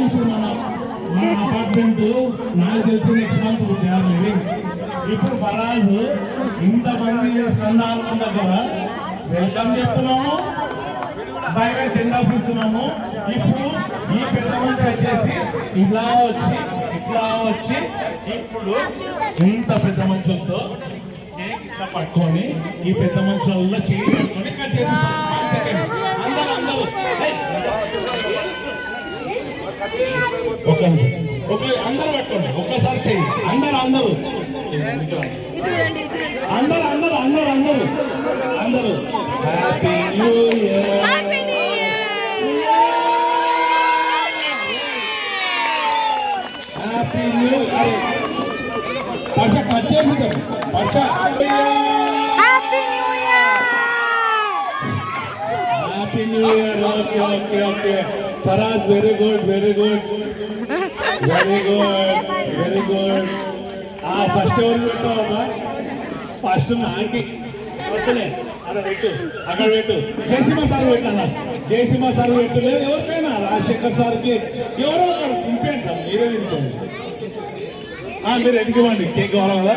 ఇప్పుడు మన అపార్ట్మెంట్ నాకు తెలిసి నెక్స్ట్ మంత్ ఇప్పుడు బరాజు ఇంతమంది స్కందాల దగ్గర వెల్కమ్ చేస్తున్నాము, బయట సెండ్ ఆఫ్ ఇస్తున్నాము. ఇప్పుడు ఈ పెద్ద మనిషి వచ్చేసి ఇట్లా వచ్చి ఇప్పుడు ఇంత పెద్ద మనుషులతో కేక్ ఇట్లా పట్టుకొని ఈ పెద్ద మనుషులలో చేయి పట్టుకొని కట్ చేసి అందరూ అందరూ పట్టుకోండి ఒక్కసారి చేయి అందరూ అందరూ happy new year, happy new year. పర్ష కట్ చేసి పర్ష happy new year. Okay okay okay Faraz, very good very good very good very good. First ఎవరు పెట్టావమ్మా? ఫస్ట్ నాకి వస్తలే అక్కడ పెట్టు, అక్కడ పెట్టు. జయసింహ సార్ పెట్టాను, జయసింహ సార్ పెట్టలేదు ఎవరికైనా, రాజశేఖర్ సార్కి ఎవరో అక్కడ తింపేంట, మీరే తింటుంది. మీరు ఎదిగివ్వండి, కేక్ కావాలి కదా.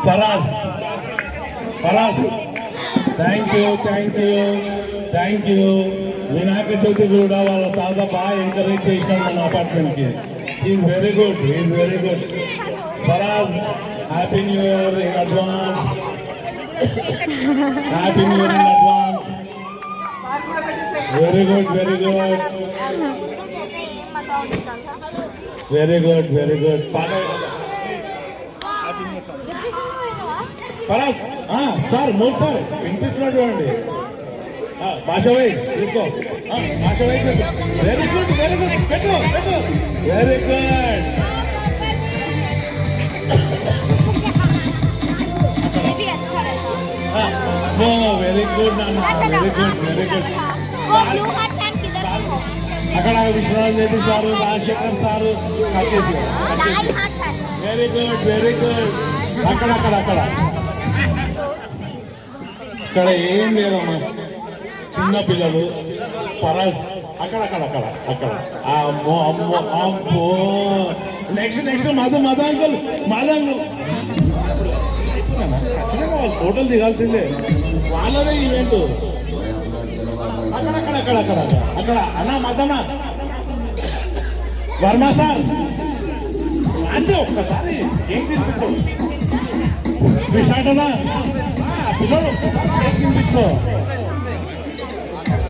Faraz Faraz thank you thank you thank you. Vinayaka Chavithi కూడా వాళ్ళ తాత బాగా ఎంకరేజ్ చేశాడు మన అపార్ట్మెంట్కి. Is very good, is very good. Faraz happy new year in advance, happy new year in advance. Very good very good very good very good. Faraz sir మూడు sir వినిపిస్తున్నటువంటి భాషవై తీసుకో, భాషవై వెరీ గుడ్ వెరీ గుడ్ పెట్టు పెట్టు వెరీ గుడ్. వెరీ గుడ్ నాన్న, very good very good. అక్కడ Vishwanath Reddy sir, Rajasekhar sir very good very good. అక్కడ ఇక్కడ ఏం లేదమ్మా, చిన్న పిల్లలు. ఫరాజ్ అక్కడ అమ్మో అమ్మో అమ్మో. నెక్స్ట్ మదంకుల్ ఫోటోలు దిగాల్సిందే, వాళ్ళదే ఈవెంట్. అక్కడ అన్న మదన వర్మ సార్ అంటే ఒక్కసారి ఏం తీసుకుంటాం పిల్లలు ఒక్కసారి ఏం తినిపిస్తాం.